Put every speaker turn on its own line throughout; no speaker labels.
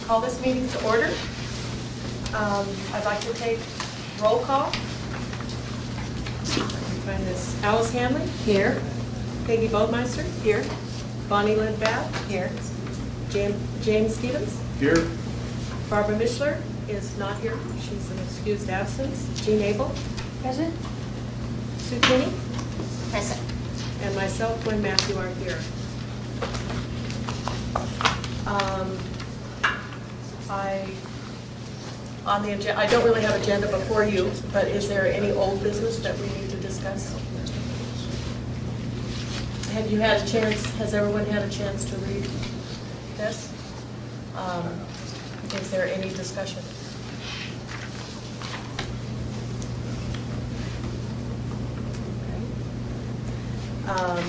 Call this meeting to order. I'd like to take roll call. Find this. Alice Hanley. Here. Peggy Bodmeister. Here. Bonnie Ledbath. Here. James Stevens.
Here.
Barbara Mishler is not here. She's an excused absence. Jean Abel.
Present.
Sue Kinney.
Present.
And myself, Gwen Matthew, are here. On the agenda, I don't really have agenda before you, but is there any old business that we need to discuss? Have you had a chance, has everyone had a chance to read this? Is there any discussion? Okay.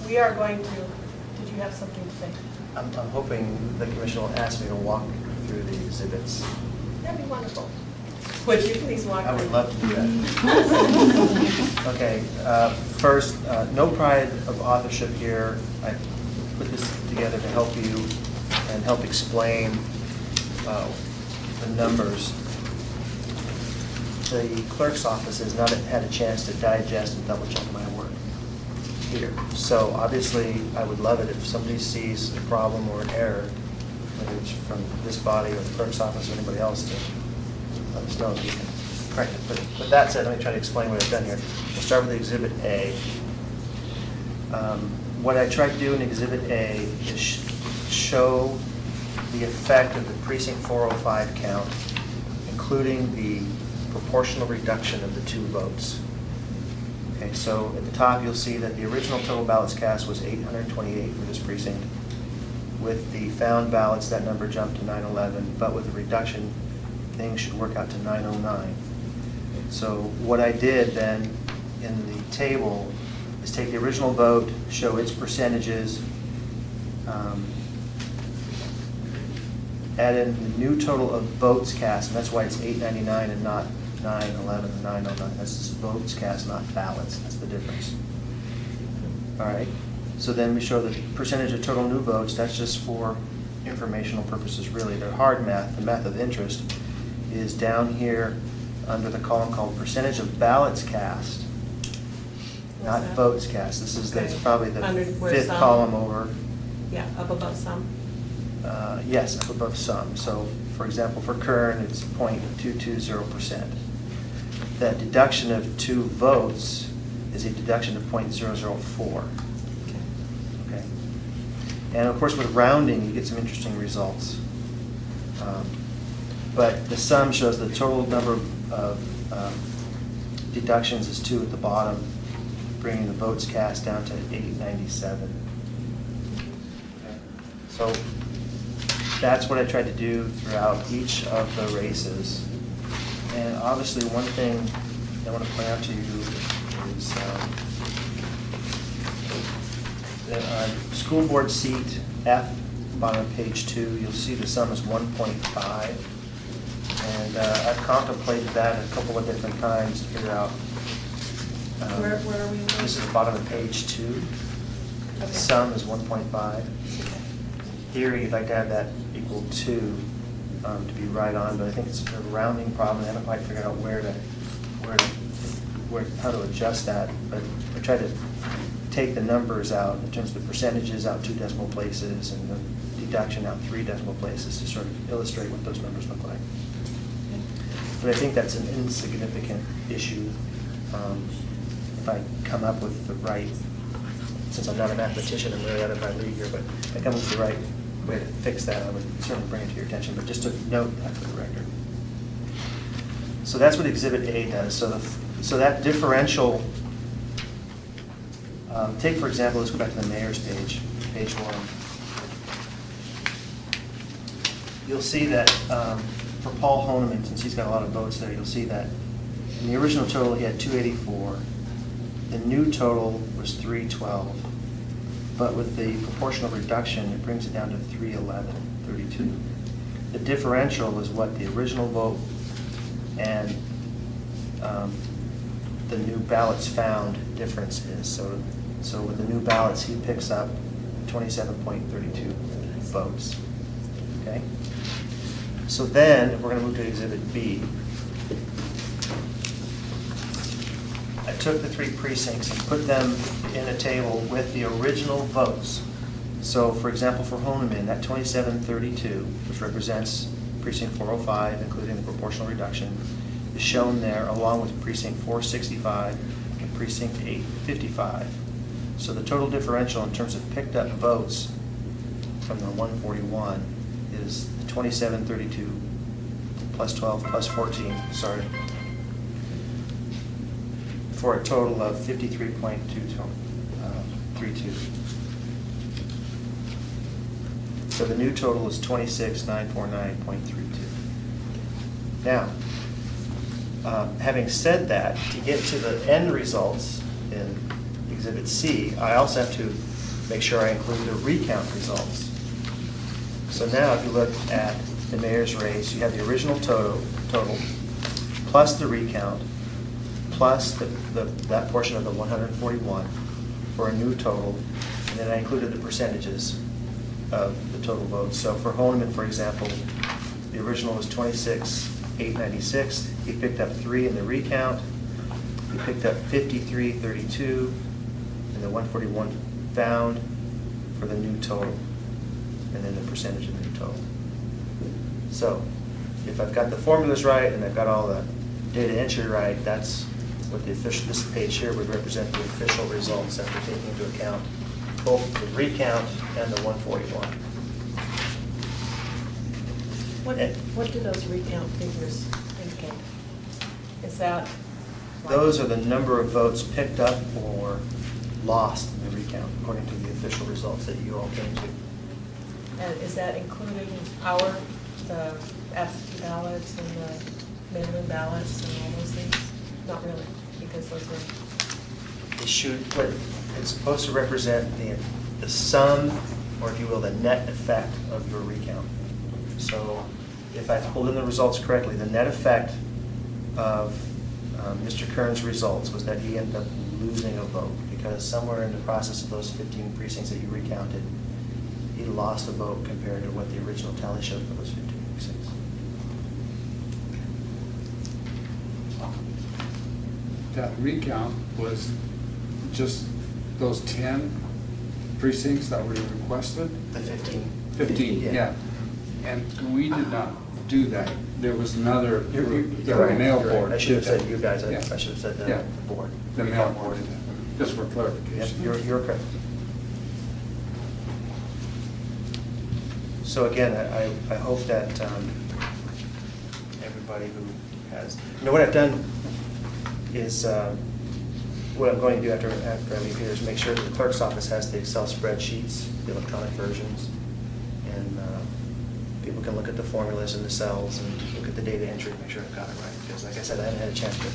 We are going to, did you have something to say?
I'm hoping the commission will ask me to walk through the exhibits.
That'd be wonderful. Would you please walk?
I would
through?
love to do that. Okay, first, no pride of authorship here. I put this together to help you and help explain the numbers. The clerk's office has not had a chance to digest and double check my work here. So obviously, I would love it if somebody sees a problem or an error, whether it's from this body or the clerk's office or anybody else, to let us know if you can correct it. But with that said, let me try to explain what I've done here. We'll start with Exhibit A. What I tried to do in Exhibit A is show the effect of the Precinct 405 count, including the proportional reduction of the 2 votes. Okay, so at the top you'll see that the original total ballots cast was 828 for this precinct. With the found ballots, that number jumped to 911, but with the reduction, things should work out to 909. So what I did then in the table is take the original vote, show its percentages, add in the new total of votes cast, and that's why it's 899 and not 911 or 909. That's just votes cast, not ballots. That's the difference. All right. So then we show the percentage of total new votes. That's just for informational purposes, really. They're hard math. The math of interest is down here under the column called percentage of ballots cast, not
that?
votes cast. This is
Okay.
probably the
Under where
5th
some?
column over.
Yeah, up above some.
Yes, up above some. So, for example, for Kern, it's 0.220%. That deduction of 2 votes is a deduction of 0.004. Okay. And of course, with rounding, you get some interesting results. But the sum shows the total number of deductions is 2 at the bottom, bringing the votes cast down to 897. Okay. So that's what I tried to do throughout each of the races. And obviously, one thing I want to point out to you is the school board seat F, bottom of page 2, you'll see the sum is 1.5. And I've contemplated that a couple of different times to figure out.
Where are we?
This is the bottom of page 2.
Okay.
The sum is 1.5. Theory, you'd like to have that equal 2 to be right on, but I think it's a rounding problem. I haven't quite figured out how to adjust that. But I tried to take the numbers out in terms of the percentages out 2 decimal places and the deduction out 3 decimal places to sort of illustrate what those numbers look like. But I think that's an insignificant issue. If I come up with the right, since I'm not a mathematician, I'm really out of my league here, but if I come up with the right way to fix that, I would certainly bring it to your attention, but just to note that for the record. So that's what Exhibit A does. So that differential, take for example, let's go back to the mayor's page, page 1. You'll see that for Paul Honeman, since he's got a lot of votes there, you'll see that in the original total he had 284. The new total was 312. But with the proportional reduction, it brings it down to 311.32. The differential is what the original vote and the new ballots found difference is. So with the new ballots, he picks up 27.32 votes. Okay? So then, we're going to move to Exhibit B. I took the 3 precincts and put them in a table with the original votes. So, for example, for Honeman, that 2732, which represents precinct 405, including the proportional reduction, is shown there along with precinct 465 and precinct 855. So the total differential in terms of picked up votes from the 141 is the 2732 plus 12 plus 14, sorry, for a total of 53.32. So the new total is 26,949.32. Now, having said that, to get to the end results in Exhibit C, I also have to make sure I include the recount results. So now if you look at the mayor's race, you have the original total plus the recount, plus that portion of the 141 for a new total, and then I included the percentages of the total votes. So for Honeman, for example, the original was 26,896. He picked up 3 in the recount. He picked up 53,32 in the 141 found for the new total, and then the percentage of the new total. So if I've got the formulas right and I've got all the data entry right, that's what the official, this page here would represent the official results after taking into account both the recount and the 141.
What do those recount figures indicate? Is that?
Those are the number of votes picked up or lost in the recount, according to the official results that you all came to.
And is that including the absentee ballots and the mail-in ballots and all those things? Not really, because those are.
It's supposed to represent the sum, or if you will, the net effect of your recount. So if I pulled in the results correctly, the net effect of Mr. Kern's results was that he ended up losing a vote, because somewhere in the process of those 15 precincts that you recounted, he lost a vote compared to what the original tally showed for those 15 precincts.
That recount was just those 10 precincts that were requested?
The 15.
15, yeah. And we did not do that. There was another group, the
You're right,
mail
you're right.
board.
I should have
did that.
said you guys,
Yeah.
I should have said
Yeah.
the board.
The mail board did that, just for
Yep,
clarification.
you're correct. So again, I hope that everybody who has, what I've done is, what I'm going to do after I leave here is make sure that the clerk's office has the Excel spreadsheets, the electronic versions, and people can look at the formulas in the cells and look at the data entry and make sure I've got it right. Because like I said, I haven't had a chance to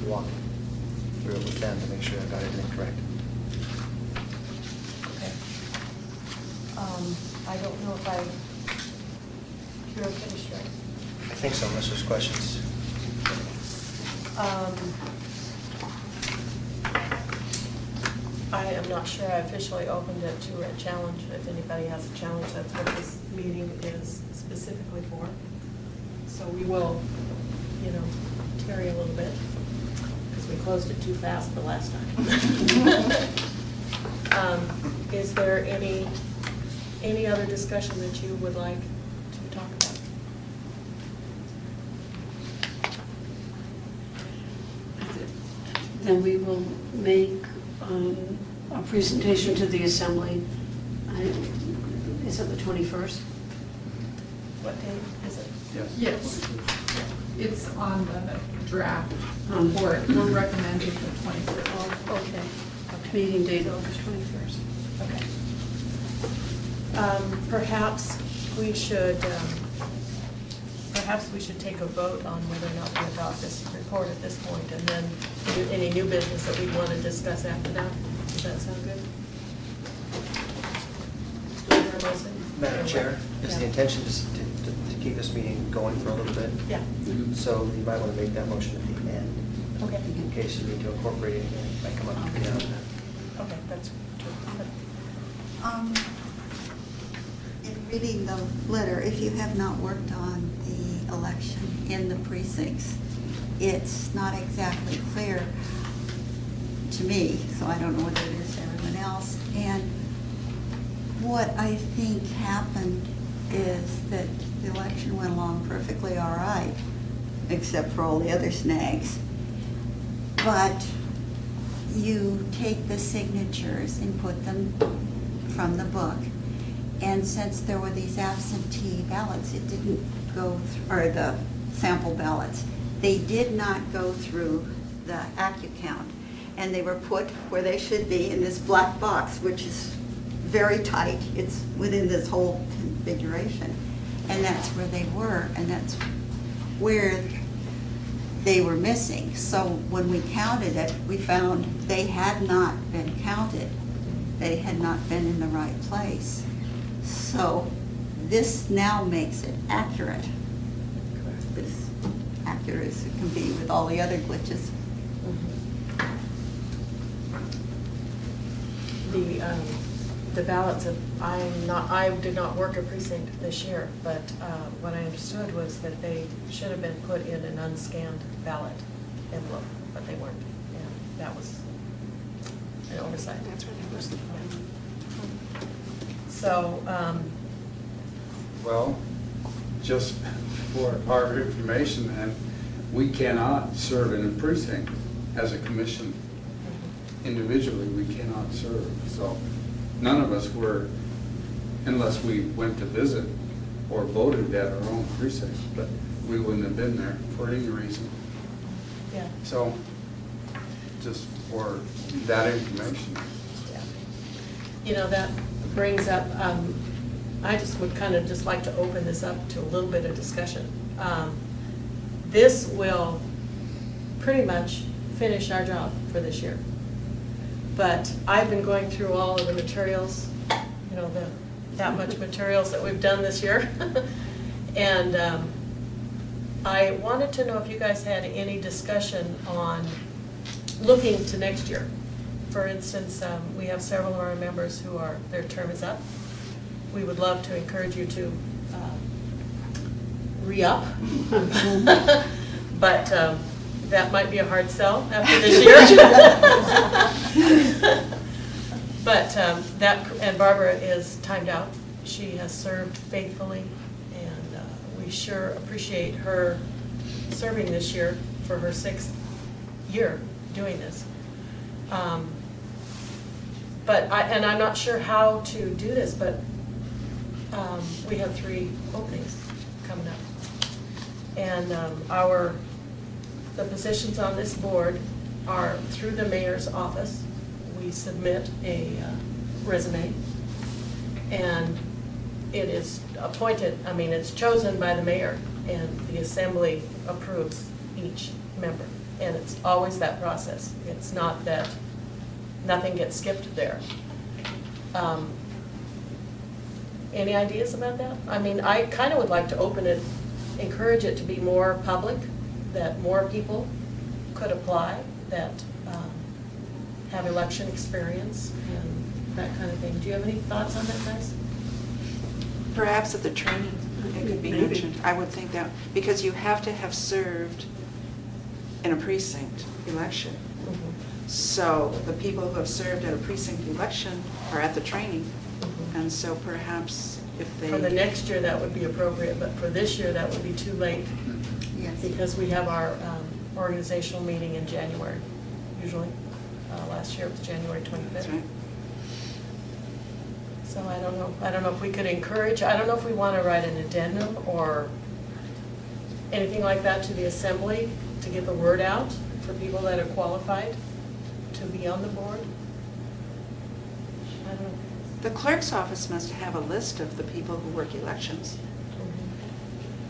walk through it with them to make sure I've got everything correct.
Okay. I don't know if you're finished, right?
I think so, unless there's questions.
I am not sure I officially opened it to a challenge. If anybody has a challenge, that's what this meeting is specifically for. So we will, tarry a little bit, because we closed it too fast the last time. Is there any other discussion that you would like to talk about?
Then we will make a presentation to the Assembly. Is it the 21st?
What date is it?
Yes, it's on the draft
Um,
report. We're recommending the 23rd.
Oh, okay. Meeting date August 21st.
Okay. Perhaps we should take a vote on whether or not we adopt this report at this point, and then any new business that we want to discuss after that. Does that sound good?
Madam Chair, is the
Yeah.
intention to keep this meeting going for a little bit?
Yeah,
So you might want to make that motion at the end,
okay.
in case you need to incorporate anything that might come up between now and then.
Okay, that's true.
In
reading the letter, if you have not worked on the election in the precincts, it's not exactly clear to me, so I don't know whether it is to everyone else. And what I think happened is that the election went along perfectly all right, except for all the other snags. But you take the signatures and put them from the book. And since there were these absentee ballots, it didn't go, or the sample ballots, they did not go through the AccuCount. And they were put where they should be in this black box, which is very tight. It's within this whole configuration. And that's where they were, and that's where they were missing. So when we counted it, we found they had not been counted. They had not been in the right place. So this now makes it accurate. As accurate as it can be with all the other glitches.
The ballots I did not work a precinct this year, but what I understood was that they should have been put in an unscanned ballot envelope, but they weren't. And that was an oversight.
That's what it was.
So,
Well, just for our information, and we cannot serve in a precinct as a commission. Individually, we cannot serve. So none of us were, unless we went to visit or voted at our own precinct, but we wouldn't have been there for any reason.
yeah.
So just for that information.
Yeah. You know, that brings up, I just would kind of just like to open this up to a little bit of discussion. This will pretty much finish our job for this year. But I've been going through all of the materials, you know, that much materials that we've done this year. And I wanted to know if you guys had any discussion on looking to next year. For instance, we have several of our members who their term is up. We would love to encourage you to re-up. But that might be a hard sell after this year. But and Barbara is timed out. She has served faithfully, and we sure appreciate her serving this year for her 6th year doing this. But I'm not sure how to do this, but we have 3 openings coming up. And the positions on this board are through the mayor's office. We submit a resume, and it is appointed, it's chosen by the mayor, and the assembly approves each member. And it's always that process. It's not that nothing gets skipped there. Any ideas about that? I kind of would like to open it, encourage it to be more public, that more people could apply that have election experience and that kind of thing. Do you have any thoughts on that, guys?
Perhaps at the training, it could be
Maybe.
mentioned. I would think that, because you have to have served in a precinct election. So the people who have served at a precinct election are at the training. And so perhaps if they...
For the next year, that would be appropriate, but for this year, that would be too late
Yes.
because we have our organizational meeting in January, usually. Last year it was January 25th.
That's right.
So I don't know if we could encourage, I don't know if we want to write an addendum or anything like that to the assembly to get the word out for people that are qualified to be on the board. I don't know.
The clerk's office must have a list of the people who work elections.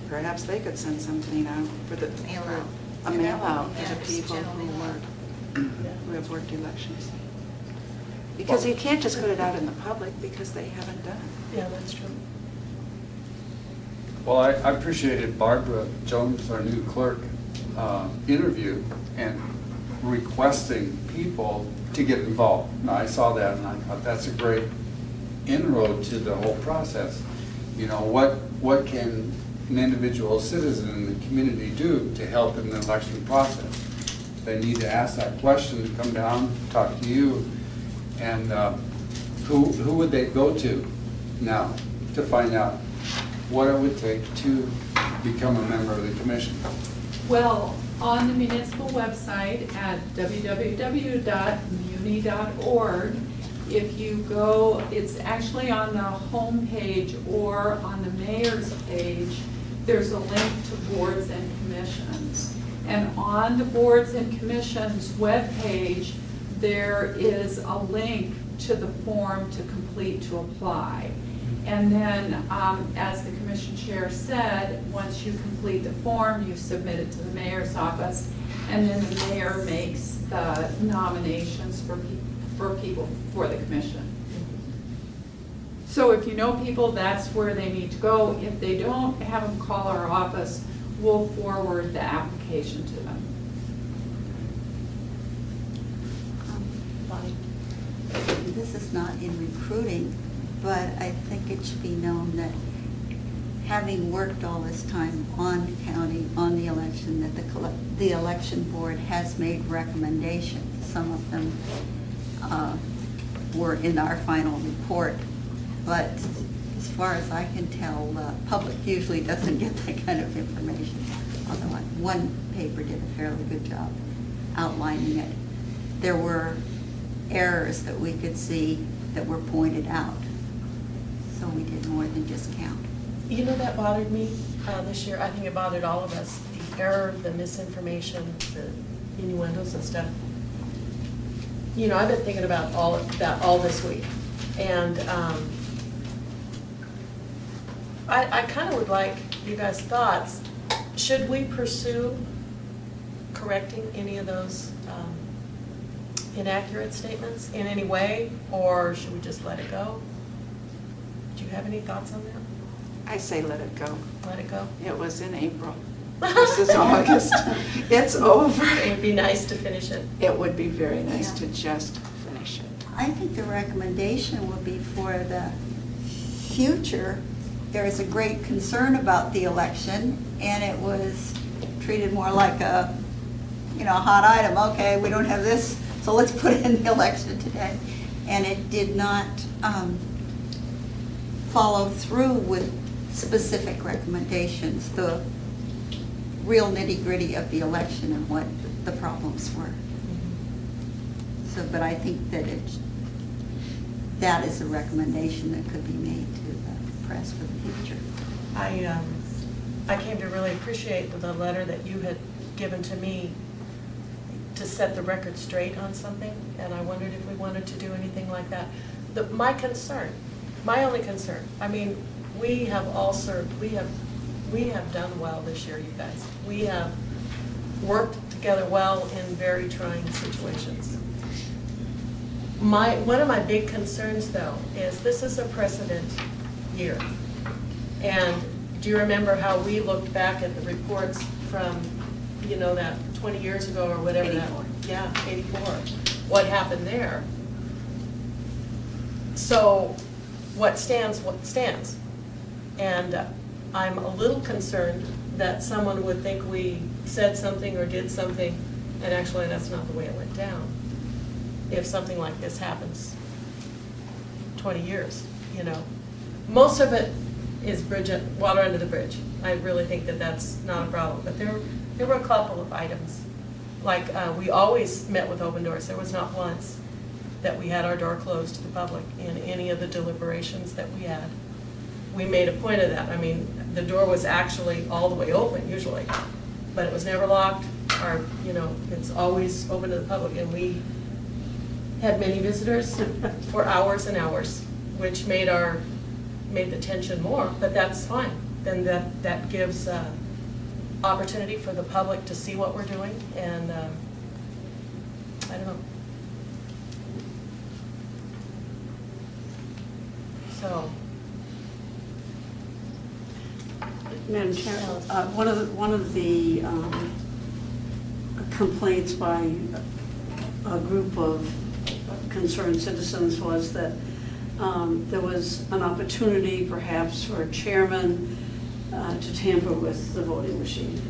Perhaps they could send something out for the...
Mail out.
A mail out
Yeah,
to the
just
people
general mail out.
who have worked elections. Because you can't just put it out in the public because they haven't done it.
Yeah, that's true.
Well, I appreciated Barbara Jones, our new clerk, interview and requesting people to get involved. Now, I saw that and I thought that's a great inroad to the whole process. You know, what can an individual citizen in the community do to help in the election process? They need to ask that question, come down, talk to you, and who would they go to now to find out what it would take to become a member of the commission?
Well, on the municipal website at www.muni.org, if you go, it's actually on the home page or on the mayor's page, there's a link to boards and commissions. And on the boards and commissions webpage, there is a link to the form to complete to apply. And then, as the commission chair said, once you complete the form, you submit it to the mayor's office, and then the mayor makes the nominations for people for the commission. So if you know people, that's where they need to go. If they don't, have them call our office. We'll forward the application to them.
This is not in recruiting, but I think it should be known that having worked all this time on the county, on the election, that the election board has made recommendations. Some of them were in our final report, but as far as I can tell, the public usually doesn't get that kind of information. Although one paper did a fairly good job outlining it. There were errors that we could see that were pointed out. So we did more than just count.
You know, that bothered me this year. I think it bothered all of us. The error, the misinformation, the innuendos and stuff. You know, I've been thinking about all of that all this week. And I kind of would like you guys' thoughts. Should we pursue correcting any of those inaccurate statements in any way, or should we just let it go? Do you have any thoughts on that?
I say let it go.
Let it go?
It was in April. This is August. It's over.
It would be nice to finish it.
It would be very nice
Yeah.
to just finish it.
I think the recommendation would be for the future. There is a great concern about the election, and it was treated more like a, hot item. Okay, we don't have this, so let's put it in the election today. And it did not follow through with specific recommendations, the real nitty-gritty of the election and what the problems were. So, but I think that that is a recommendation that could be made to the press for the future.
I came to really appreciate the letter that you had given to me to set the record straight on something, and I wondered if we wanted to do anything like that. My only concern, I mean, we have all served, we have done well this year, you guys. We have worked together well in very trying situations. One of my big concerns, though, is this is a precedent year. And do you remember how we looked back at the reports from, that 20 years ago or whatever?
84.
Yeah, 84. What happened there? So what stands. And I'm a little concerned that someone would think we said something or did something, and actually that's not the way it went down. If something like this happens 20 years, Most of it is water under the bridge. I really think that that's not a problem. But there were a couple of items. Like we always met with open doors. There was not once that we had our door closed to the public in any of the deliberations that we had. We made a point of that. I mean, the door was actually all the way open usually, but it was never locked. It's always open to the public, and we had many visitors for hours and hours, which made the tension more, but that's fine. Then that gives opportunity for the public to see what we're doing, and I don't know. So.
Madam Chair, one of the complaints by a group of concerned citizens was that there was an opportunity perhaps for a chairman to tamper with the voting machine.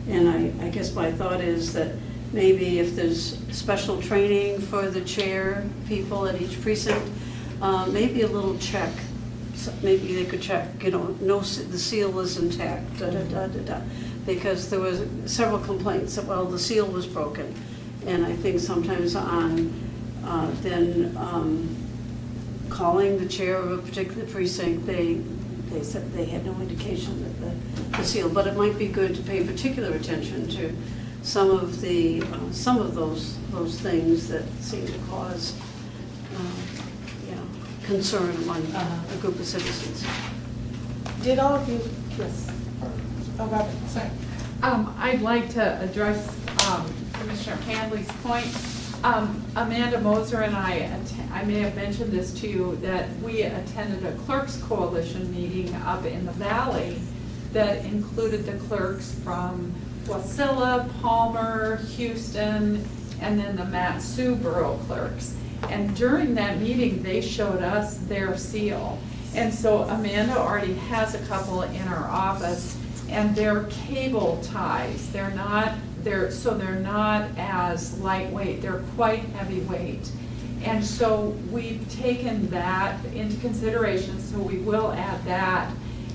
And I guess my thought is that maybe if there's special training for the chair people at each precinct, maybe a little check. So maybe they could check, no, the seal is intact, because there was several complaints that, well, the seal was broken. And I think sometimes on then calling the chair of a particular precinct, they said they had no indication that the seal, but it might be good to pay particular attention to some of those things that seem to cause concern among a group of citizens.
Did all of you, yes, oh, Robert, sorry.
I'd like to address Commissioner Handley's point. Amanda Moser and I may have mentioned this to you, that we attended a Clerks Coalition meeting up in the Valley that included the clerks from Wasilla, Palmer, Houston, and then the Mat-Su borough clerks. And during that meeting, they showed us their seal. And so Amanda already has a couple in our office, and they're cable ties. They're not as lightweight, they're quite heavyweight. And so we've taken that into consideration, so we will add that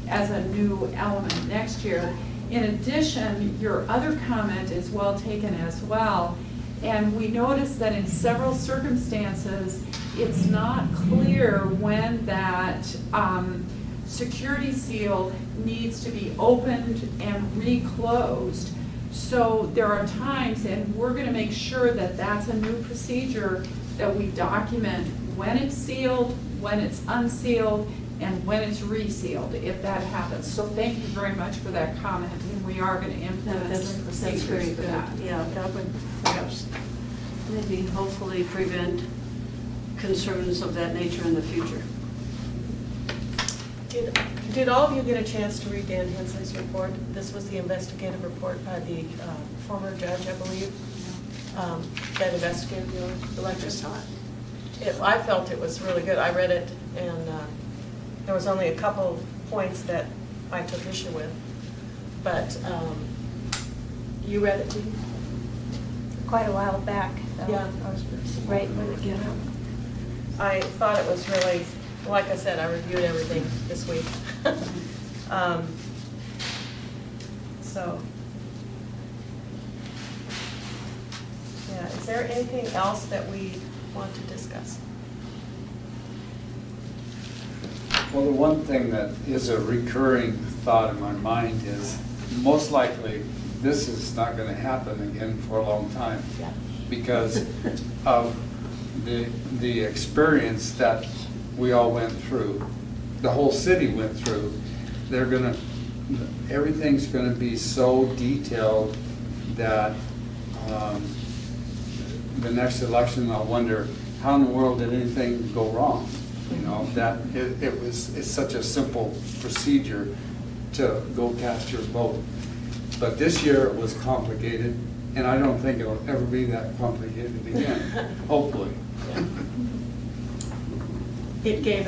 as a new element next year. In addition, your other comment is well taken as well. And we noticed that in several circumstances, it's not clear when that security seal needs to be opened and reclosed. So there are times, and we're going to make sure that that's a new procedure, that we document when it's sealed, when it's unsealed, and when it's resealed, if that happens. So thank you very much for that comment, and we are going to implement some
That's
procedures
very
for
good.
that.
Yeah, that would perhaps maybe hopefully prevent concerns of that nature in the future.
Did all of you get a chance to read Dan Hensley's report? This was the investigative report by the former judge, I believe, that investigated the elections. I felt it was really good. I read it, and there was only a couple of points that I took issue with. But you read it too?
Quite a while back, though.
Yeah.
I was right when it came out.
I thought it was really, like I said, I reviewed everything this week. So, yeah, is there anything else that we want to discuss?
Well, the one thing that is a recurring thought in my mind is, most likely, this is not going to happen again for a long time.
Yeah.
Because of the experience that we all went through, the whole city went through. Everything's gonna be so detailed that the next election, I'll wonder, how in the world did anything go wrong? You know, that it's such a simple procedure to go cast your vote. But this year it was complicated, and I don't think it'll ever be that complicated again, hopefully.
It gave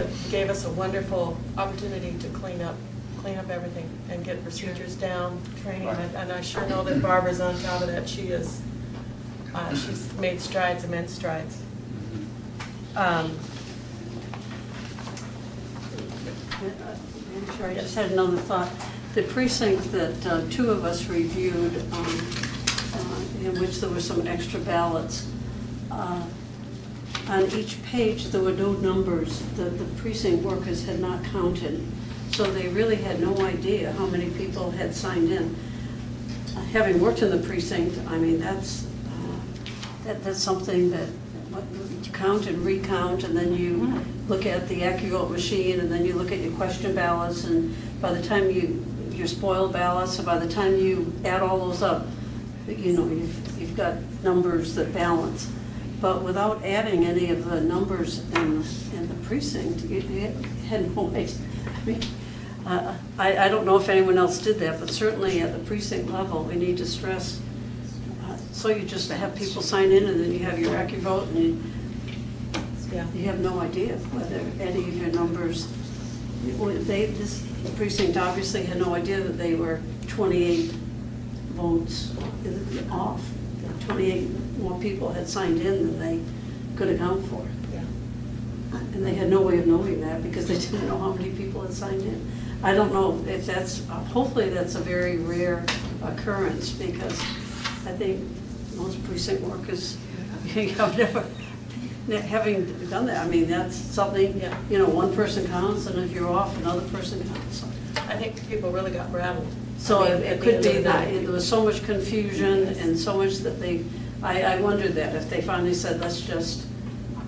us a wonderful opportunity to clean up everything and get procedures down, training,
Right.
and I sure know that Barbara's on top of that. She's made strides, immense strides.
I'm sure I just had another thought. The precinct that two of us reviewed, in which there were some extra ballots, on each page there were no numbers. The precinct workers had not counted, so they really had no idea how many people had signed in. Having worked in the precinct, I mean, that's something that you count and recount, and then you look at the AccuVote machine, and then you look at your question ballots, and by the time your spoiled ballots, and by the time you add all those up, you know, you've got numbers that balance. But without adding any of the numbers in the precinct, you had no way. I mean, I don't know if anyone else did that, but certainly at the precinct level, we need to stress. So you just have people sign in, and then you have your AccuVote, and
Yeah.
You have no idea whether any of your numbers, well, this precinct obviously had no idea that they were 28 votes off. 28 more people had signed in than they could account for.
Yeah.
And they had no way of knowing that because they didn't know how many people had signed in. I don't know if that's, hopefully that's a very rare occurrence because I think most precinct workers, have never, having done that, I mean, that's something,
Yeah.
you know, one person counts and if you're off, another person counts.
I think people really got rattled.
So
I mean,
it
at the
could
end
be
of the
that
day.
there was so much confusion and so much that they, I wondered that if they finally said, let's just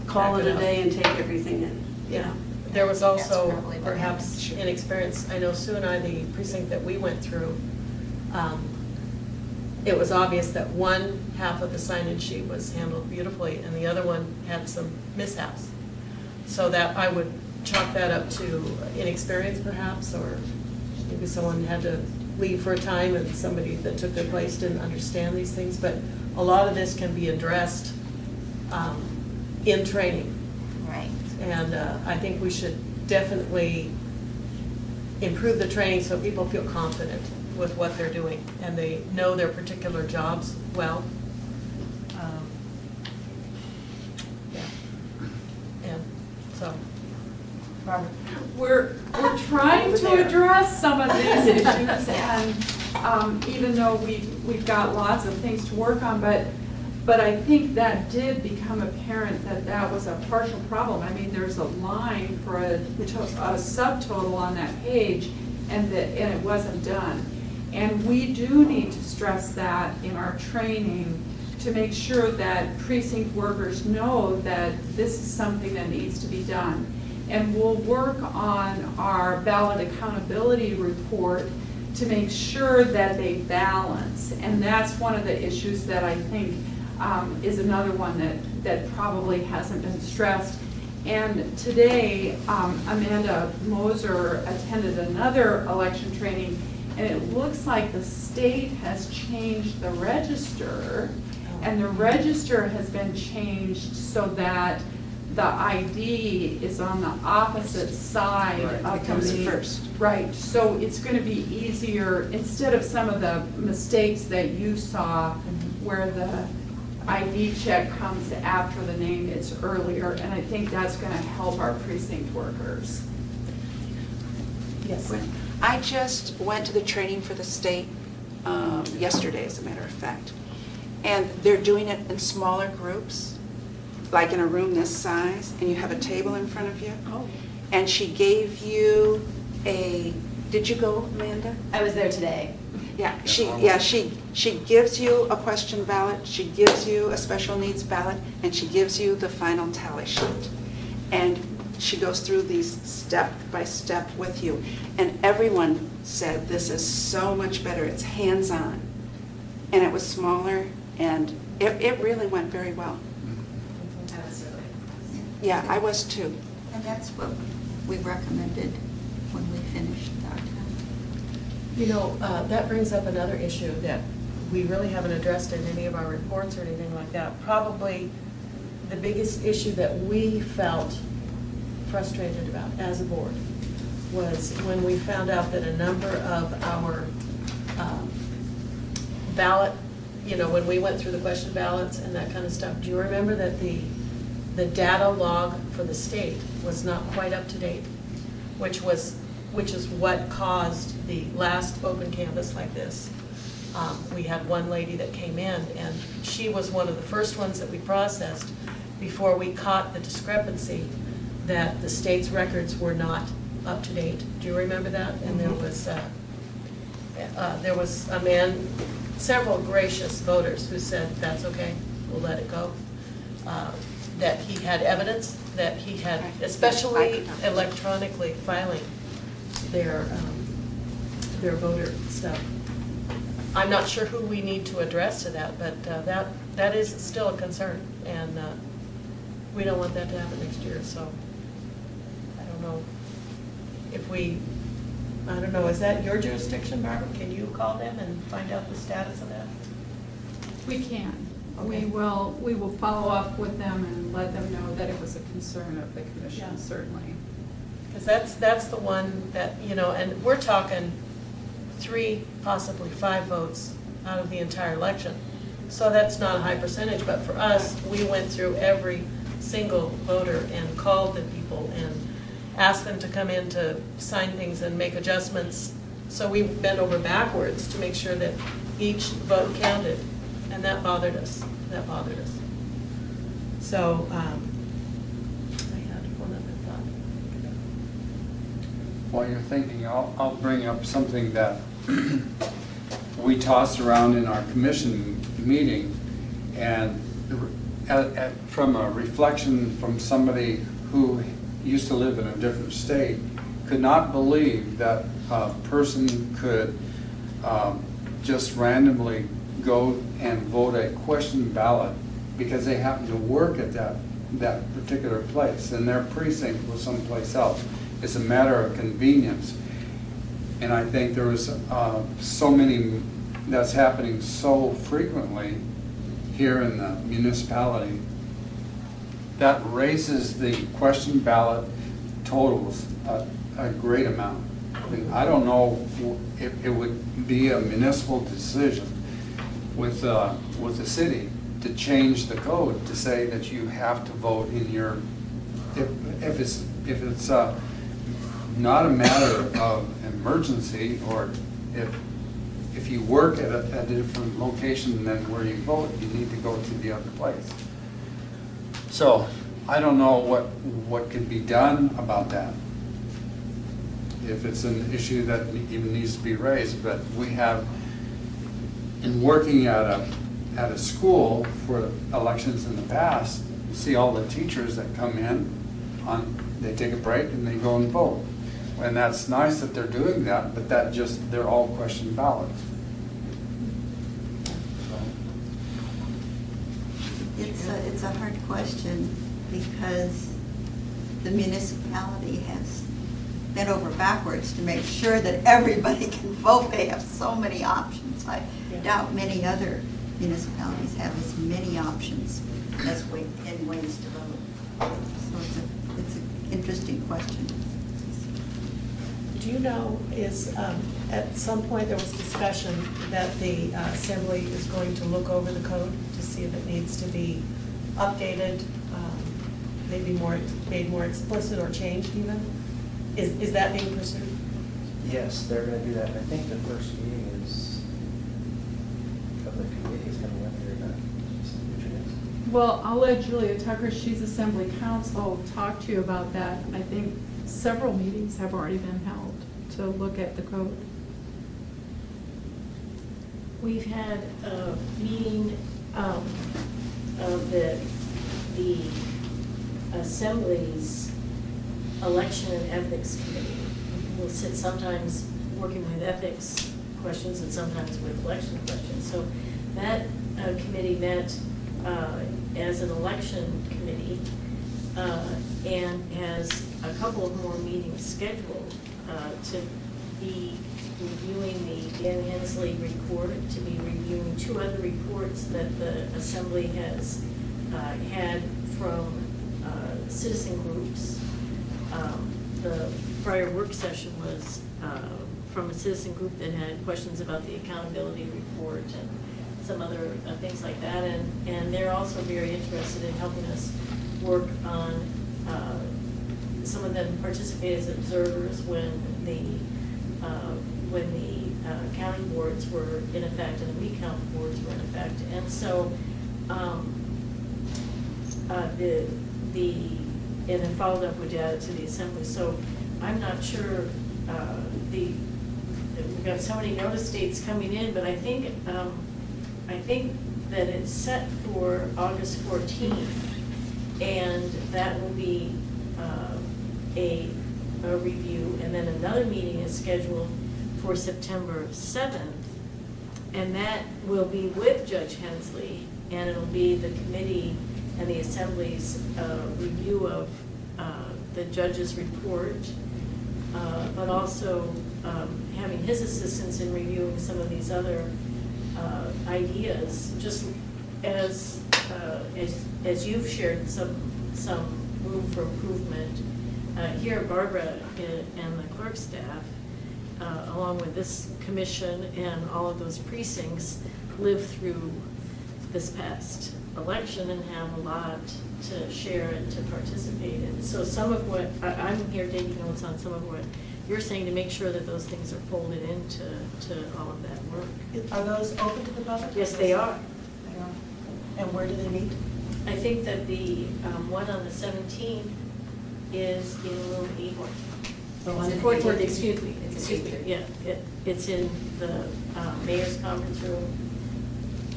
call
Back
it
it
a
up.
day and take everything in.
Yeah, there was also
That's probably what
perhaps
happened.
inexperience. I know Sue and I, the precinct that we went through, it was obvious that one half of the sign-in sheet was handled beautifully and the other one had some mishaps. So that I would chalk that up to inexperience perhaps, or maybe someone had to leave for a time and somebody that took their place didn't understand these things. But a lot of this can be addressed in training.
Right.
And I think we should definitely improve the training so people feel confident with what they're doing and they know their particular jobs well. Yeah. And so, Barbara.
We're trying
Over
to
there.
address some of these issues, and even though we've got lots of things to work on, but I think that did become apparent that was a partial problem. I mean, there's a line for a subtotal on that page, and it wasn't done. And we do need to stress that in our training to make sure that precinct workers know that this is something that needs to be done. And we'll work on our ballot accountability report to make sure that they balance. And that's one of the issues that I think is another one that probably hasn't been stressed. And today, Amanda Moser attended another election training, and it looks like the state has changed the register, and the register has been changed so that the ID is on the opposite side
Right,
of
it comes
the
first.
Right, so it's going to be easier, instead of some of the mistakes that you saw where the ID check comes after the name, it's earlier, and I think that's going to help our precinct workers.
Yes.
I just went to the training for the state yesterday, as a matter of fact. And they're doing it in smaller groups, like in a room this size, and you have a table in front of you.
Oh.
And she gave you did you go, Amanda?
I was there today.
Yeah, she gives you a question ballot, she gives you a special needs ballot, and she gives you the final tally sheet. And she goes through these step by step with you. And everyone said, this is so much better, it's hands-on. And it was smaller, and it really went very well.
I was really.
Yeah, I was too.
And that's what we recommended when we finished our time.
You know, that brings up another issue that we really haven't addressed in any of our reports or anything like that. Probably the biggest issue that we felt frustrated about as a board was when we found out that a number of our ballot, you know, when we went through the question ballots and that kind of stuff, do you remember that the data log for the state was not quite up to date, which is what caused the last open canvas like this. We had one lady that came in, and she was one of the first ones that we processed before we caught the discrepancy that the state's records were not up to date. Do you remember that? And there was a man, several gracious voters who said, that's okay, we'll let it go. That he had evidence, that he had, especially electronically filing their voter stuff. I'm not sure who we need to address to that, but that is still a concern, and we don't want that to happen next year, so I don't know if I don't know, is that your jurisdiction, Barbara? Can you call them and find out the status of that?
We can.
Okay.
We will follow up with them and let them know that it was a concern of the
Yeah.
commission, certainly.
Because that's the one that, and we're talking 3, possibly 5 votes out of the entire election. So that's not a high percentage, but for us, we went through every single voter and called the people and asked them to come in to sign things and make adjustments. So we bent over backwards to make sure that each vote counted, and that bothered us. So, I had one other thought.
While you're thinking, I'll bring up something that we tossed around in our commission meeting, and from a reflection from somebody who used to live in a different state, could not believe that a person could just randomly go and vote a question ballot because they happen to work at that particular place, and their precinct was someplace else. It's a matter of convenience. And I think there was that's happening so frequently here in the municipality that raises the question ballot totals a great amount. And I don't know if it would be a municipal decision with the city to change the code to say that you have to vote in your, if it's not a matter of emergency, or if you work at a different location than where you vote, you need to go to the other place. So I don't know what could be done about that, if it's an issue that even needs to be raised. But we have, in working at a school for elections in the past, you see all the teachers that come in, they take a break and they go and vote. And that's nice that they're doing that, but they're all question ballots.
It's a hard question because the municipality has bent over backwards to make sure that everybody can vote. They have so many options. I doubt many other municipalities have as many options as ways to vote. So it's an interesting question.
Do you know, at some point there was discussion that the Assembly is going to look over the code to see if it needs to be updated, maybe made more explicit or changed even? Is that being pursued?
Yes, they're going to do that. And I think the first meeting of the committee is coming up here.
Well, I'll let Julia Tucker, she's Assembly Counsel, talk to you about that. I think several meetings have already been held to look at the code.
We've had a meeting of the Assembly's Election and Ethics Committee. We'll sit sometimes working with ethics questions and sometimes with election questions. So that committee met as an election committee and has a couple of more meetings scheduled to be reviewing the Dan Hensley report, to be reviewing 2 other reports that the Assembly has had from citizen groups. The prior work session was from a citizen group that had questions about the accountability report and some other things like that. And they're also very interested in helping us work on, some of them participate as observers when the counting boards were in effect and the recount boards were in effect. And so and then followed up with data to the Assembly. So I'm not sure, we've got so many notice dates coming in, but I think that it's set for August 14th, and that will be a review, and then another meeting is scheduled for September 7th, and that will be with Judge Hensley, and it'll be the committee and the Assembly's review of the judge's report, but also having his assistance in reviewing some of these other ideas, just as you've shared some room for improvement, here Barbara and the clerk staff, along with this commission and all of those precincts, lived through this past election and have a lot to share and to participate in. So some of what, I'm here taking notes on some of what you're saying to make sure that those things are folded into all of that work.
Are those open to the public?
Yes, they are.
They are. And where do they meet?
I think that the one on the 17th is in room 8.
Oh, on
The
the
14th,
14th.
excuse me,
It's
excuse me,
8:30.
yeah, it's in the mayor's conference room,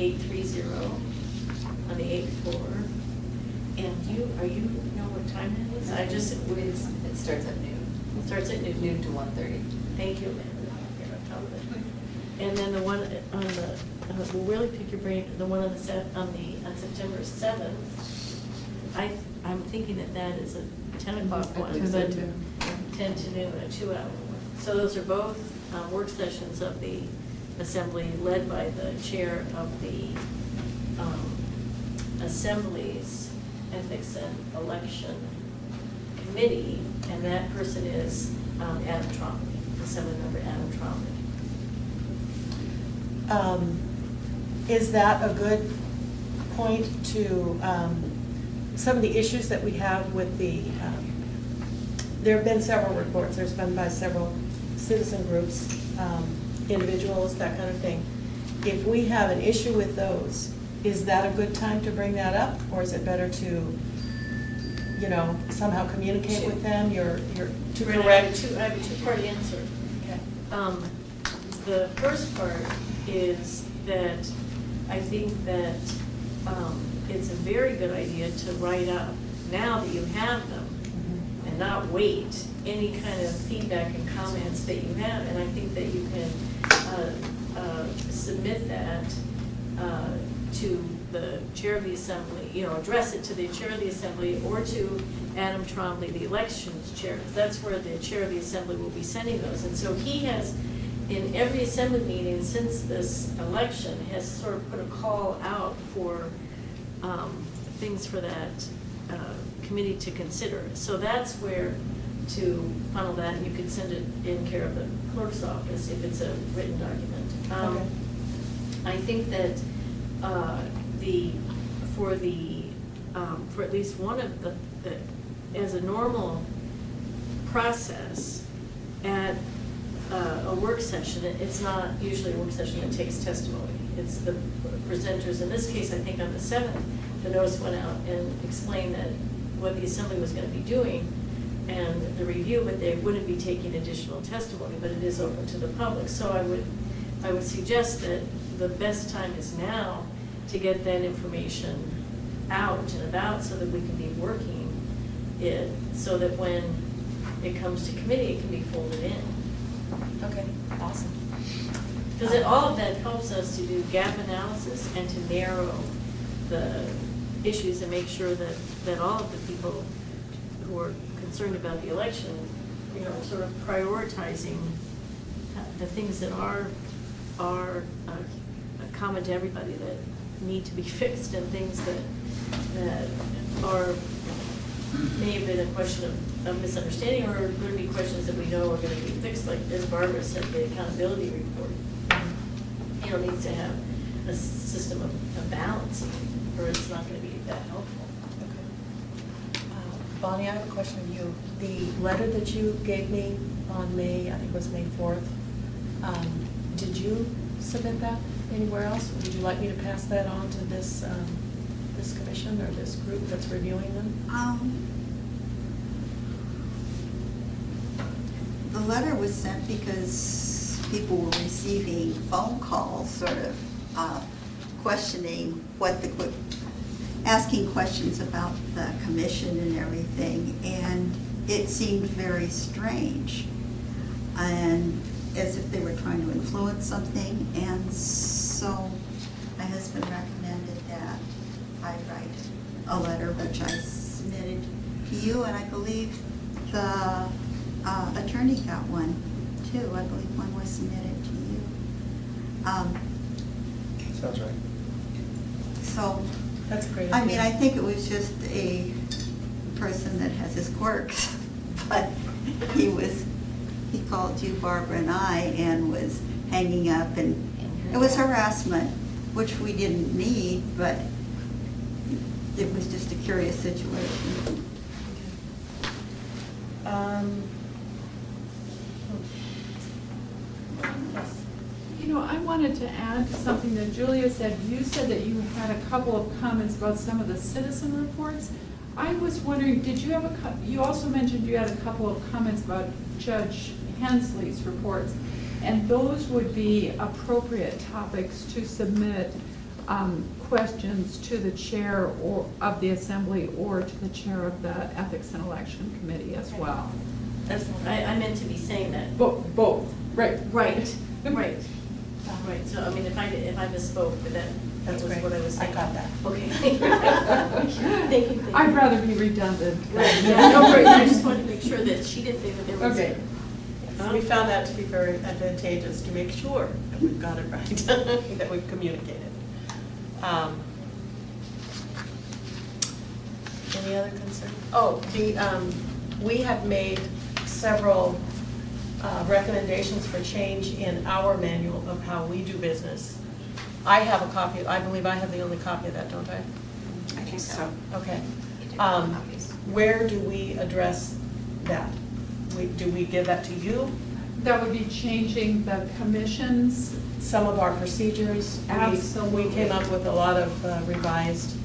830, on the 8th floor. And are you know what time that is? I just,
It starts at noon.
it starts at noon.
Noon to 1:30.
Thank you, Amanda. I'll get on top of it. And then the one on the, we'll really pick your brain, the one on September 7th, I'm thinking that is a 10 o'clock
I
one,
believe so,
but
too.
10 to noon, a 2-hour one. So those are both work sessions of the assembly led by the chair of the Assembly's Ethics and Election Committee, and that person is Adam Trombley, Assembly Member Adam Trombley.
Is that a good point to, some of the issues that we have with the, there have been several reports, there's been by several citizen groups, individuals, that kind of thing. If we have an issue with those, is that a good time to bring that up? Or is it better to, somehow communicate with them, to correct?
I have a two-part answer.
Okay.
The first part is that I think that it's a very good idea to write up, now that you have them, and not wait any kind of feedback and comments that you have. And I think that you can submit that to the chair of the assembly, address it to the chair of the assembly or to Adam Trombley, the elections chair, because that's where the chair of the assembly will be sending those. And so he has, in every assembly meeting since this election, has sort of put a call out for things for that committee to consider. So that's where to funnel that, and you could send it in care of the clerk's office if it's a written document.
Okay.
I think that for at least one of the as a normal process at a work session, it's not usually a work session that takes testimony. It's the presenters. In this case, I think on the 7th, the notice went out and explained that what the assembly was going to be doing and the review, but they wouldn't be taking additional testimony, but it is open to the public. So I would suggest that the best time is now to get that information out and about so that we can be working it, so that when it comes to committee, it can be folded in.
Okay, awesome.
Because all of that helps us to do gap analysis and to narrow the issues and make sure that all of the people who are concerned about the election, sort of prioritizing the things that are common to everybody that need to be fixed, and things that are may have been a question of misunderstanding, or going to be questions that we know are going to be fixed, like as Barbara said, the accountability report. Needs to have a system of balance, or it's not going to be that helpful.
Okay. Bonnie, I have a question of you. The letter that you gave me on May 4th, did you submit that anywhere else? Would you like me to pass that on to this commission or this group that's reviewing them?
The letter was sent because people were receiving phone calls, sort of questioning asking questions about the commission and everything, and it seemed very strange, and as if they were trying to influence something. And so my husband recommended that I write a letter, which I submitted to you, and I believe the attorney got one too. I believe one was submitted to you.
Sounds right.
So,
That's a great
I mean, I
idea.
think it was just a person that has his quirks, but he called you, Barbara, and I, and was hanging up, and it was harassment, which we didn't need, but it was just a curious situation.
Yes.
You know, I wanted to add to something that Julia said. You said that you had a couple of comments about some of the citizen reports. I was wondering, did you have you also mentioned you had a couple of comments about Judge Hensley's reports, and those would be appropriate topics to submit questions to the chair of the assembly or to the chair of the Ethics and Election Committee as well.
That's, I meant to be saying that.
Both, right.
Right, right, right. So, I mean, if I misspoke, but that
That's
was
great.
what I was
I
saying.
got that.
Okay. Thank you.
I'd rather be redundant.
Right, yeah, no worries. I just wanted to make sure that she didn't think that there was.
Okay.
Yes, we found that to be very advantageous to make sure that we've got it right, that we've communicated. Any other concern? Oh, we have made several recommendations for change in our manual of how we do business. I have a copy, I believe I have the only copy of that, don't I?
I think so.
Okay.
You did have copies.
Where do we address that? Do we give that to you?
That would be changing the commission's.
Some of our procedures?
Absolutely.
We came up with a lot of revised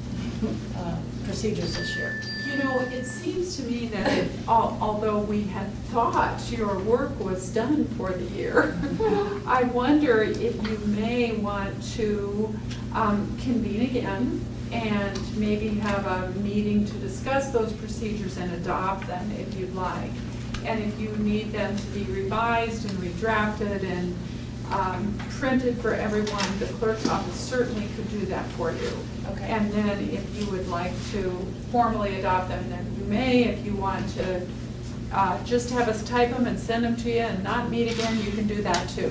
procedures this year.
You know, it seems to me that although we had thought your work was done for the year, I wonder if you may want to convene again and maybe have a meeting to discuss those procedures and adopt them if you'd like. And if you need them to be revised and redrafted and printed for everyone, the clerk's office certainly could do that for you.
Okay.
And then if you would like to formally adopt them, then you may. If you want to just have us type them and send them to you and not meet again, you can do that too.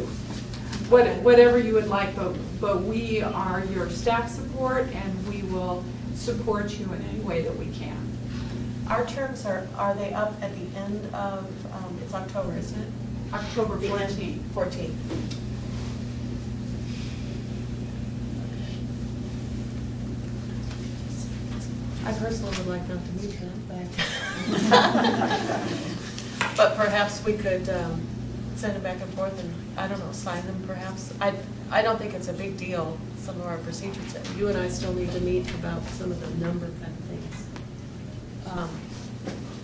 Whatever you would like, but we are your staff support and we will support you in any way that we can.
Our terms are they up at the end of, it's October, isn't it?
October
The end,
14th.
14th. I personally would like not to meet them, but perhaps we could send them back and forth and, I don't know, sign them perhaps. I don't think it's a big deal, some of our procedures. You and I still need to meet about some of the number kind of things.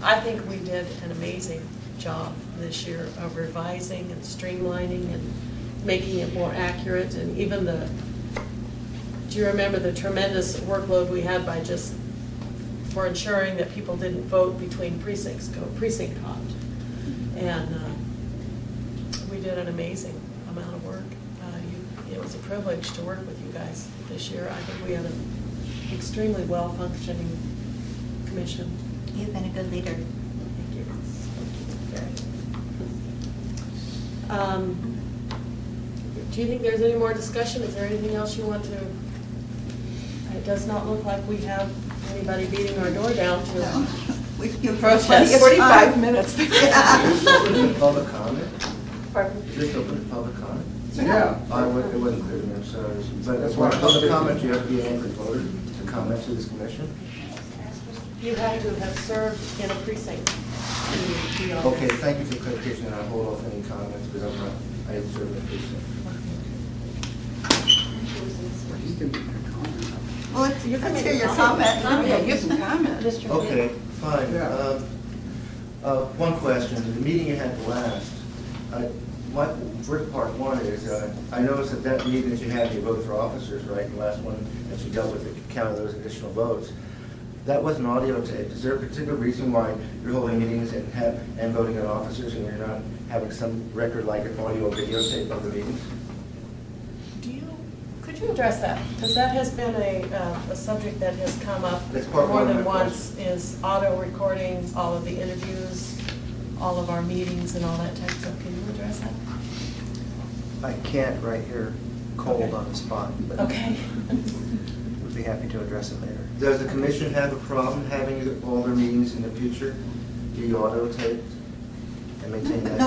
I think we did an amazing job this year of revising and streamlining and making it more accurate, and even do you remember the tremendous workload we had by just, for ensuring that people didn't vote between precincts, go precinct hopped? And we did an amazing amount of work. It was a privilege to work with you guys this year. I think we had an extremely well-functioning commission.
You've been a good leader.
Thank you. Do you think there's any more discussion? Is there anything else you want to? It does not look like we have anybody beating our door down to
We've given
protest.
plenty of
45
time.
minutes.
Yeah.
Public comment?
Pardon?
Just open to public comment?
Yeah.
It wasn't clear to me, I'm sorry. But
That's
as
why
far as
I
public
said-
comment, you have to be an anchored voter to comment to this commission?
You have to have served in a precinct to be on there.
Okay, thank you for the clarification, and I'll hold off any comments because I didn't serve in a precinct.
You can make a comment.
Well, let's hear your comment.
Yeah, give some comment.
Okay, fine.
Yeah.
One question, the meeting you had last, my first part one is, I noticed that meeting that you had, you voted for officers, right? The last one that you dealt with, the count of those additional votes. That wasn't audio tape. Is there a particular reason why you're holding meetings and voting on officers and you're not having some record like an audio or videotape of the meetings?
Could you address that? Because that has been a subject that has come up
That's part
more
one of
than
my
once, is auto recording all of the interviews, all of our meetings and all that type of stuff. Can you address that?
I can't right here, cold
Okay.
on the spot. but
Okay.
be happy to address it later.
Does the commission have a problem having all their meetings in the future be auto taped and maintain that?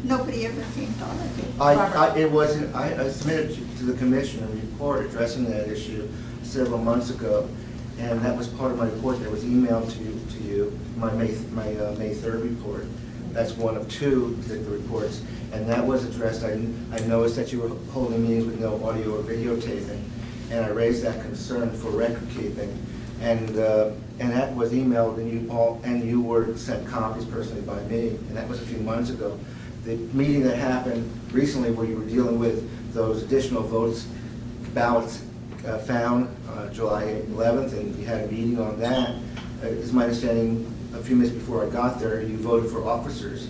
Nobody ever came to it.
I submitted to the commission a report addressing that issue several months ago, and that was part of my report that was emailed to you, my May 3rd report. That's one of two particular reports, and that was addressed. I noticed that you were holding meetings with no audio or videotaping, and I raised that concern for record keeping, and that was emailed, and you were sent copies personally by me, and that was a few months ago. The meeting that happened recently where you were dealing with those additional ballots found July 11th, and you had a meeting on that. It's my understanding, a few minutes before I got there, you voted for officers.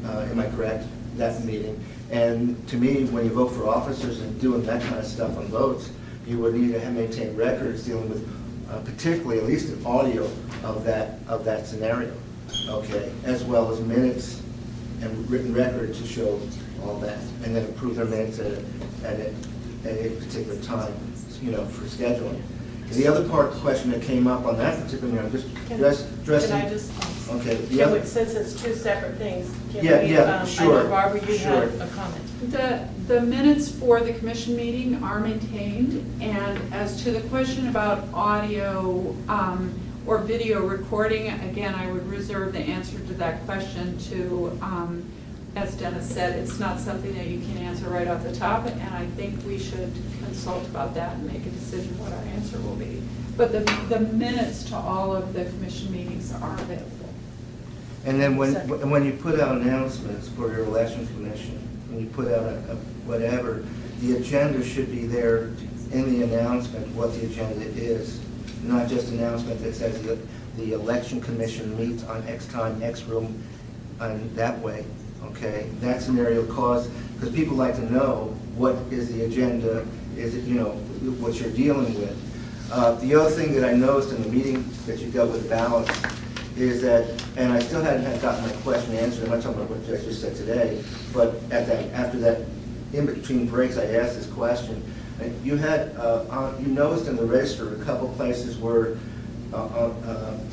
Am I correct? That meeting. And to me, when you vote for officers and doing that kind of stuff on votes, you would need to maintain records dealing with, particularly at least an audio of that scenario, okay, as well as minutes and written record to show all that, and then approve their minutes at a particular time, for scheduling. The other question that came up on that particular,
Can I just,
Okay.
since it's two separate things, can we?
Sure.
I know, Barbara, you
Sure.
had a comment.
The minutes for the commission meeting are maintained, and as to the question about audio or video recording, again, I would reserve the answer to that question to, as Dennis said, it's not something that you can answer right off the top, and I think we should consult about that and make a decision what our answer will be. But the minutes to all of the commission meetings are available.
And then when you put out announcements for your election commission, when you put out whatever, the agenda should be there in the announcement, what the agenda is. Not just an announcement that says that the election commission meets on X time, X room, and that way, okay? That scenario because people like to know what is the agenda, is it, what you're dealing with. The other thing that I noticed in the meeting that you dealt with ballots is that, and I still hadn't gotten my question answered, I'm not talking about what I just said today, but after that, in between breaks, I asked this question. You had, you noticed in the register a couple places where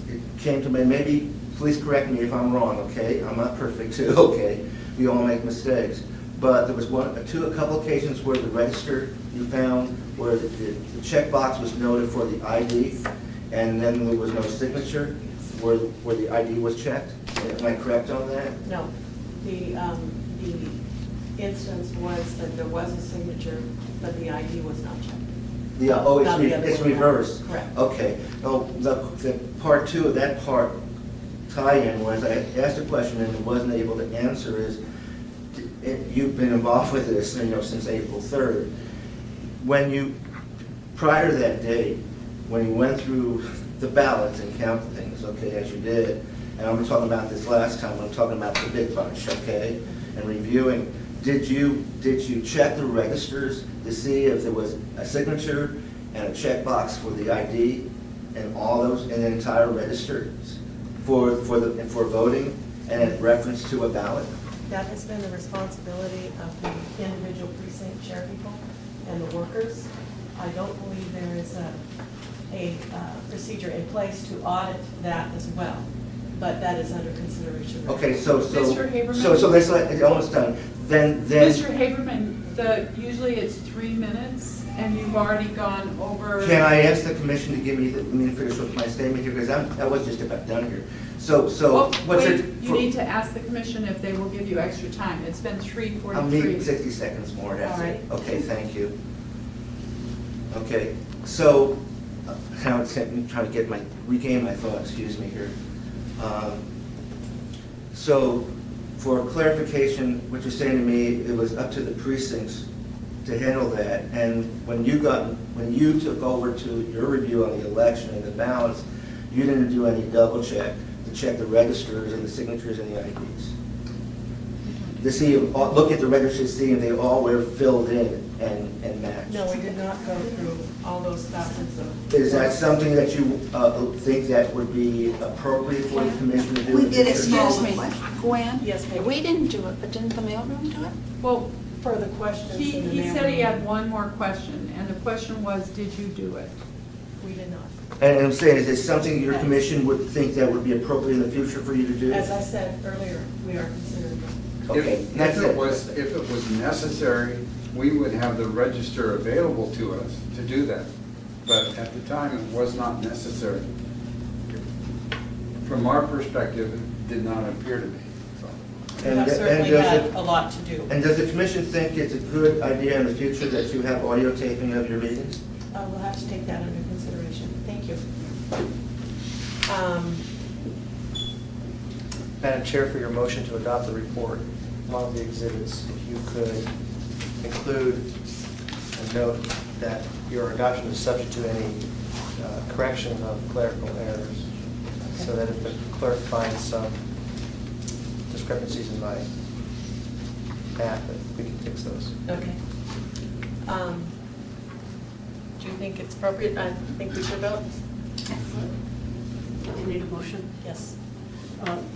it came to me, maybe, please correct me if I'm wrong, okay? I'm not perfect too, okay? We all make mistakes. But there was a couple occasions where the register you found where the checkbox was noted for the ID, and then there was no signature where the ID was checked. Am I correct on that?
No, the instance was that there was a signature, but the ID was not checked.
Yeah,
Not the other
it's
way around.
reversed.
Correct.
Okay. Oh, the part two of that part tie-in was I asked a question and wasn't able to answer is, you've been involved with this, since April 3rd. Prior to that date, when you went through the ballots and counted things, okay, as you did, and I'm talking about this last time, I'm talking about the big bunch, okay, and reviewing, did you check the registers to see if there was a signature and a checkbox for the ID and all those in the entire register for voting and in reference to a ballot?
That has been the responsibility of the individual precinct chair people and the workers. I don't believe there is a procedure in place to audit that as well, but that is under consideration.
Okay, so
Mr. Haberman?
so that's like almost done. Then
Mr. Haberman, usually it's 3 minutes, and you've already gone over.
can I ask the commission to give me let me finish with my statement here because I was just about done here. So
Well,
what's
wait,
it?
you need to ask the commission if they will give you extra time. It's been 3:43.
I'll need 60 seconds more. That's
All
it.
right.
Okay, thank you. Okay, so now I'm trying to regain my thought. Excuse me here. So, for clarification, what you're saying to me, it was up to the precincts to handle that. And when you took over to your review on the election and the ballots, you didn't do any double check to check the registers and the signatures and the IDs. To see, look at the registers, see if they all were filled in and matched.
No, we did not go through all those thousands of.
Is that something that you think that would be appropriate for the commission to do?
We did it
Excuse me,
Question.
Gwen?
Yes, ma'am.
We didn't do it, but didn't the mailroom do it?
Well,
further questions. and then
He
they
said he
will-
had one more question, and the question was, did you do it?
We did not.
And I'm saying, is this something your commission would think that would be appropriate in the future for you to do?
As I said earlier, we are considering it.
Okay,
If
that's
it was necessary, we would have the register available to us to do that. But at the time, it was not necessary. From our perspective, it did not appear to be, so.
We
And-
have
and
certainly
does
had
it-
a lot to do.
And does the commission think it's a good idea in the future that you have audio taping of your meetings?
We'll have to take that under consideration. Thank you.
Madam Chair, for your motion to adopt the report, along the exhibits, if you could include a note that your adoption is subject to any correction of clerical errors, so that if the clerk finds some discrepancies in my math, that we can fix those.
Okay. Do you think it's appropriate? I think we should vote.
You need a motion?
Yes.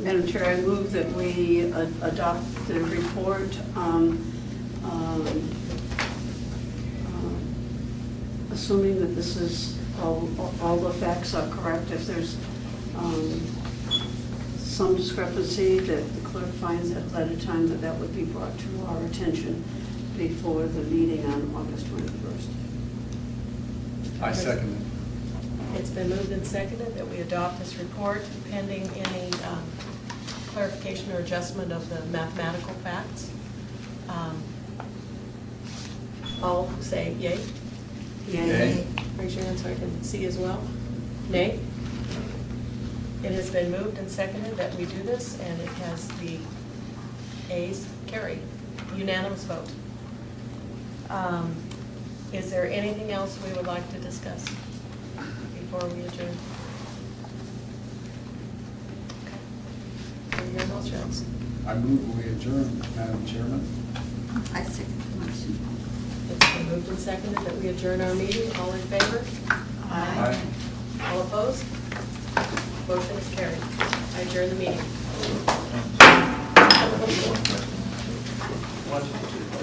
Madam Chair, I move that we adopt the report, assuming that this is, all the facts are correct. If there's some discrepancy that the clerk finds at a later time, that would be brought to our attention before the meeting on August 21st.
I second
It's been moved and seconded that we adopt this report pending any clarification or adjustment of the mathematical facts. All say yay.
Yay.
Raise your hand so I can see as well. Nay? It has been moved and seconded that we do this, and it has the ayes carried. Unanimous vote. Is there anything else we would like to discuss before we adjourn? Okay. Any other motions?
it. I move we adjourn, Madam Chairman.
I second the motion.
It's been moved and seconded that we adjourn our meeting. All in favor?
Aye.
All opposed? Motion is carried. I adjourn the meeting.
One, two, three, four.